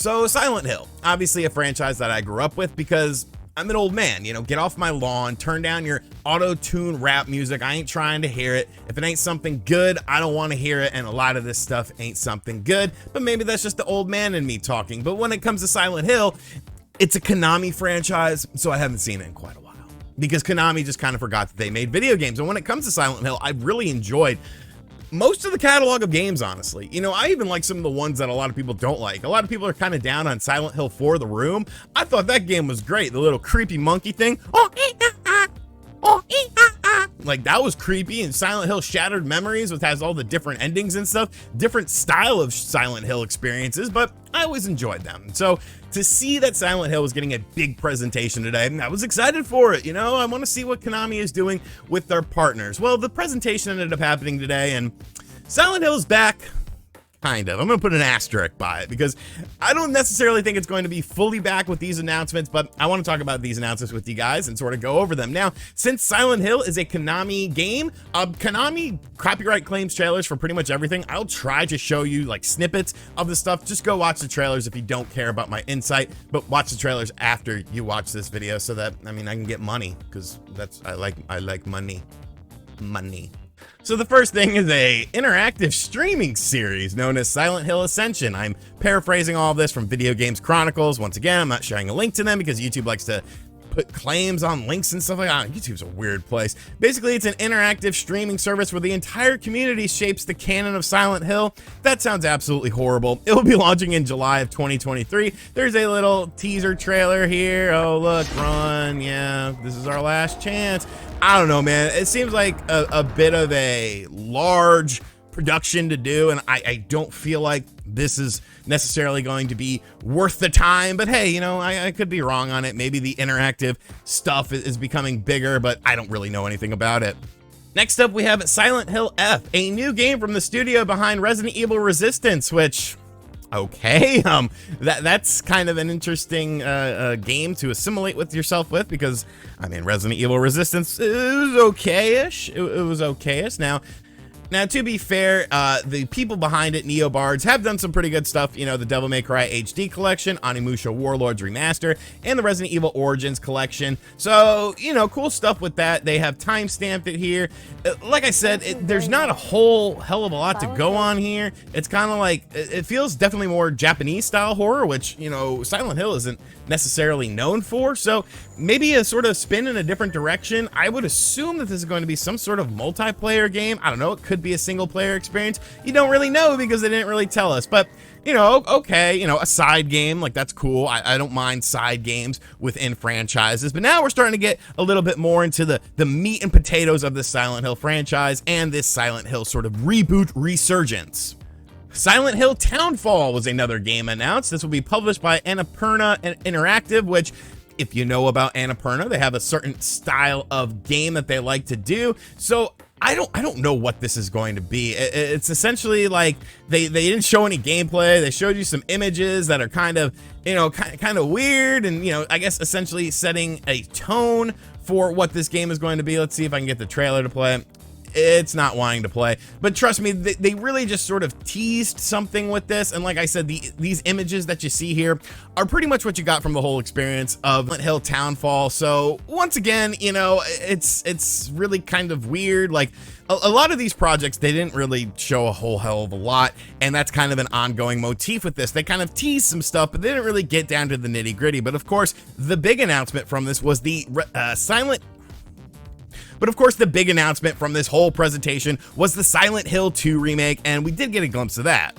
So Silent Hill, obviously a franchise that I grew up with because I'm an old man, you know, get off my lawn, turn down your auto-tune rap music. I ain't trying to hear it. If it ain't something good, I don't want to hear it. And a lot of this stuff ain't something good, but maybe that's just the old man in me talking. But when it comes to Silent Hill, it's a Konami franchise, so I haven't seen it in quite a while because Konami just kind of forgot that they made video games. And when it comes to Silent Hill, I've really enjoyed most of the catalog of games, honestly. You know, I even like some of the ones that a lot of people don't like. A lot of people are kind of down on Silent Hill 4 The Room. I thought that game was great. The little creepy monkey thing. Like, that was creepy. And Silent Hill Shattered Memories, which has all the different endings and stuff. Different style of Silent Hill experiences, but I always enjoyed them. So to see that Silent Hill was getting a big presentation today, I was excited for it. You know, I want to see what Konami is doing with their partners. Well, the presentation ended up happening today, and Silent Hill is back. Kind of. I'm going to put an asterisk by it because I don't necessarily think it's going to be fully back with these announcements, but I want to talk about these announcements with you guys and sort of go over them. Now, since Silent Hill is a Konami game, Konami copyright claims trailers for pretty much everything. I'll try to show you like snippets of the stuff. Just go watch the trailers if you don't care about my insight, but watch the trailers after you watch this video so that, I mean, I can get money because I like money. So the first thing is a interactive streaming series known as Silent Hill Ascension. I'm paraphrasing all of this from Video Games Chronicles. Once again, I'm not sharing a link to them because YouTube likes to put claims on links and stuff like that. YouTube's a weird place. Basically, it's an interactive streaming service where the entire community shapes the canon of Silent Hill. That sounds absolutely horrible. It will be launching in July of 2023. There's a little teaser trailer here. Oh, look, run. Yeah, this is our last chance. I don't know, man. It seems like a bit of a large production to do, and I don't feel like this is necessarily going to be worth the time, but hey, you know, I could be wrong on it. Maybe the interactive stuff is becoming bigger, but I don't really know anything about it. Next up, we have Silent Hill F, a new game from the studio behind Resident Evil Resistance, which, okay, that's kind of an interesting game to assimilate with yourself with because, I mean, Resident Evil Resistance, it was okay-ish. It was okay-ish. Now, to be fair, the people behind it, Neobards, have done some pretty good stuff. You know, the Devil May Cry HD collection, Onimusha Warlords Remaster, and the Resident Evil Origins collection. So, you know, cool stuff with that. They have time-stamped it here. Like I said, there's not a whole hell of a lot to go on here. It's kind of like, it feels definitely more Japanese-style horror, which, you know, Silent Hill isn't necessarily known for. So maybe a sort of spin in a different direction. I would assume that this is going to be some sort of multiplayer game. I don't know. It could be a single player experience. You don't really know because they didn't really tell us, but you know, okay, you know, a side game, like that's cool. I don't mind side games within franchises, but now we're starting to get a little bit more into the meat and potatoes of this Silent Hill franchise and this Silent Hill sort of reboot resurgence. Silent Hill Townfall was another game announced. This will be published by Annapurna Interactive, which, if you know about Annapurna, they have a certain style of game that they like to do. So I don't know what this is going to be. It's essentially like they didn't show any gameplay. They showed you some images that are kind of, you know, kind of weird, and you know, I guess essentially setting a tone for what this game is going to be. Let's see if I can get the trailer to play. It's not wanting to play, but trust me, they really just sort of teased something with this. And like I said, these images that you see here are pretty much what you got from the whole experience of Silent Hill Townfall. So once again, you know, it's really kind of weird. Like a lot of these projects, they didn't really show a whole hell of a lot, and that's kind of an ongoing motif with this. They kind of teased some stuff, but they didn't really get down to the nitty gritty. But of course, the big announcement from this was the But of course, the big announcement from this whole presentation was the Silent Hill 2 remake, and we did get a glimpse of that.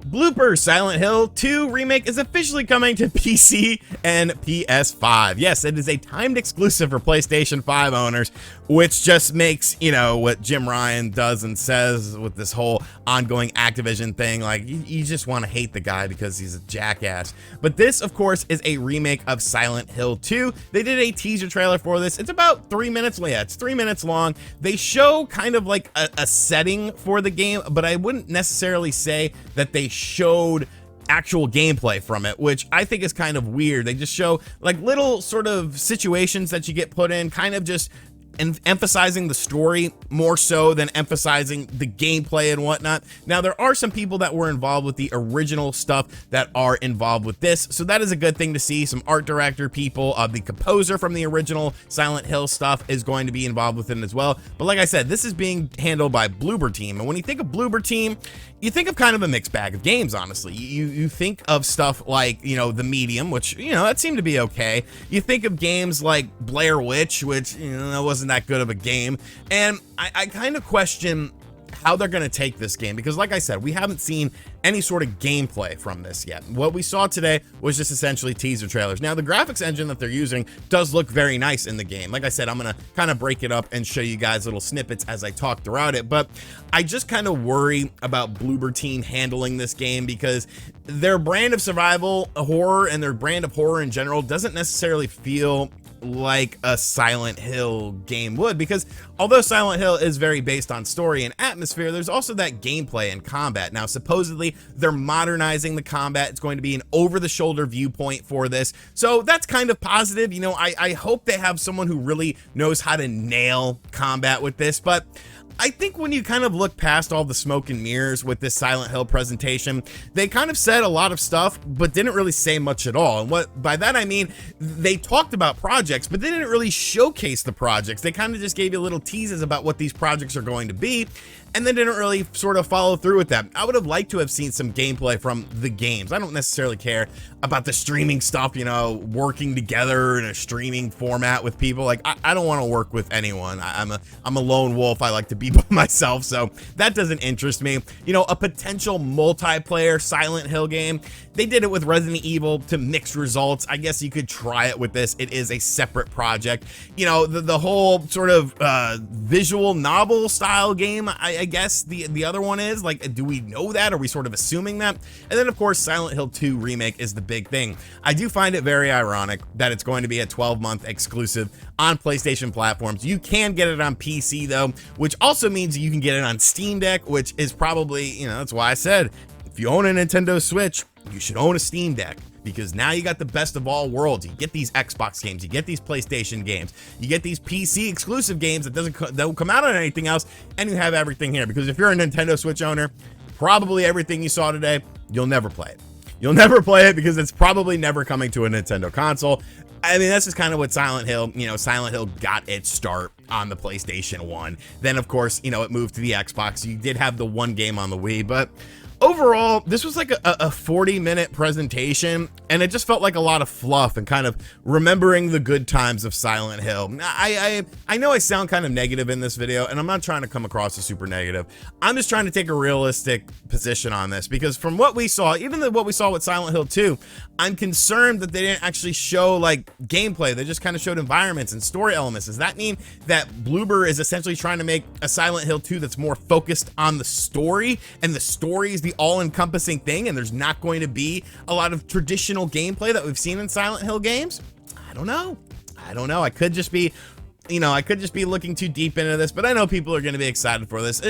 Blooper Silent Hill 2 Remake is officially coming to PC and PS5. Yes, it is a timed exclusive for PlayStation 5 owners, which just makes, you know, what Jim Ryan does and says with this whole ongoing Activision thing, like, you just want to hate the guy because he's a jackass. But this, of course, is a remake of Silent Hill 2. They did a teaser trailer for this. It's about 3 minutes, yeah, it's 3 minutes long. They show kind of like a setting for the game, but I wouldn't necessarily say that they showed actual gameplay from it, which I think is kind of weird. They just show like little sort of situations that you get put in, kind of just emphasizing the story more so than emphasizing the gameplay and whatnot. Now, there are some people that were involved with the original stuff that are involved with this, so that is a good thing to see. Some art director people, the composer from the original Silent Hill stuff is going to be involved with it as well. But like I said, this is being handled by Bloober Team, and when you think of Bloober Team, you think of kind of a mixed bag of games, honestly. You think of stuff like, you know, The Medium, which, you know, that seemed to be okay. You think of games like Blair Witch, which, you know, wasn't that good of a game. And I kind of question how they're going to take this game, because like I said, we haven't seen any sort of gameplay from this yet. What we saw today was just essentially teaser trailers. Now, the graphics engine that they're using does look very nice in the game. Like I said, I'm going to kind of break it up and show you guys little snippets as I talk throughout it, but I just kind of worry about Bloober Team handling this game, because their brand of survival horror and their brand of horror in general doesn't necessarily feel like a Silent Hill game would, because although Silent Hill is very based on story and atmosphere, there's also that gameplay and combat. Now, supposedly they're modernizing the combat. It's going to be an over-the-shoulder viewpoint for this, so that's kind of positive. You know, I hope they have someone who really knows how to nail combat with this, but I think when you kind of look past all the smoke and mirrors with this Silent Hill presentation, they kind of said a lot of stuff, but didn't really say much at all. And what by that I mean, they talked about projects, but they didn't really showcase the projects. They kind of just gave you little teases about what these projects are going to be, and then didn't really sort of follow through with that. I would have liked to have seen some gameplay from the games. I don't necessarily care about the streaming stuff, you know, working together in a streaming format with people. Like, I don't want to work with anyone. I'm a lone wolf. I like to be by myself, so that doesn't interest me. You know, a potential multiplayer Silent Hill game, they did it with Resident Evil to mixed results. I guess you could try it with this. It is a separate project. You know, the whole sort of visual novel style game, I guess the other one is, like, do we know that? Are we sort of assuming that? And then of course Silent Hill 2 Remake is the big thing. I do find it very ironic that it's going to be a 12-month exclusive on PlayStation platforms. You can get it on PC though, which also means you can get it on Steam Deck, which is probably, you know, that's why I said if you own a Nintendo Switch, you should own a Steam Deck, because now you got the best of all worlds. You get these Xbox games, you get these PlayStation games, you get these PC exclusive games that don't come out on anything else, and you have everything here. Because if you're a Nintendo Switch owner, probably everything you saw today, you'll never play it. You'll never play it because it's probably never coming to a Nintendo console. I mean, that's just kind of what Silent Hill, you know, Silent Hill got its start on the PlayStation 1. Then, of course, you know, it moved to the Xbox. You did have the one game on the Wii, but overall, this was like a 40-minute presentation, and it just felt like a lot of fluff and kind of remembering the good times of Silent Hill. I know I sound kind of negative in this video, and I'm not trying to come across as super negative. I'm just trying to take a realistic position on this, because from what we saw, even what we saw with Silent Hill 2, I'm concerned that they didn't actually show like gameplay. They just kind of showed environments and story elements. Does that mean that Bloober is essentially trying to make a Silent Hill 2 that's more focused on the story, and the story is the all-encompassing thing, and there's not going to be a lot of traditional gameplay that we've seen in Silent Hill games? I don't know. I could just be, you know, I could just be looking too deep into this, but I know people are going to be excited for this.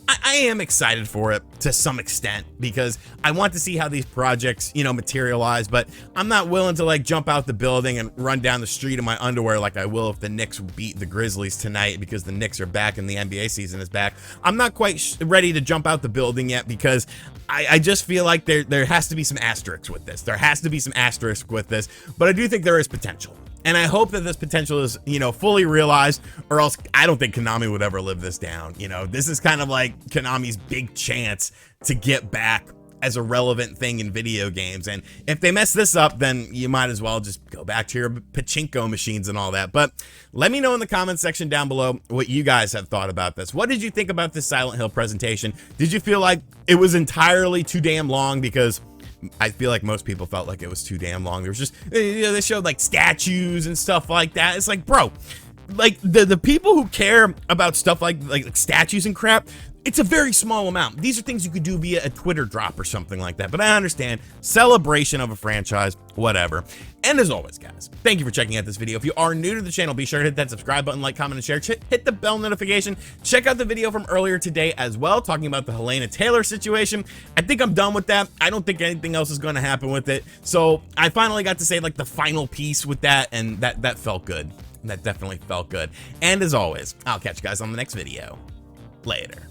I am excited for it to some extent, because I want to see how these projects, you know, materialize, but I'm not willing to like jump out the building and run down the street in my underwear like I will if the Knicks beat the Grizzlies tonight, because the Knicks are back and the NBA season is back. I'm not quite ready to jump out the building yet, because I just feel like there has to be some asterisks with this. There has to be some asterisks with this, but I do think there is potential. And I hope that this potential is, you know, fully realized, or else I don't think Konami would ever live this down. You know, this is kind of like Konami's big chance to get back as a relevant thing in video games. And if they mess this up, then you might as well just go back to your pachinko machines and all that. But let me know in the comment section down below what you guys have thought about this. What did you think about this Silent Hill presentation? Did you feel like it was entirely too damn long? Because I feel like most people felt like it was too damn long. There was just, you know, they showed like statues and stuff like that. It's like, bro, like the people who care about stuff like statues and crap, it's a very small amount. These are things you could do via a Twitter drop or something like that. But I understand, celebration of a franchise, whatever. And as always, guys, thank you for checking out this video. If you are new to the channel, be sure to hit that subscribe button, like, comment, and share. Hit the bell notification. Check out the video from earlier today as well, talking about the Helena Taylor situation. I think I'm done with that. I don't think anything else is going to happen with it. So I finally got to say like the final piece with that, and that felt good. That definitely felt good. And as always, I'll catch you guys on the next video. Later.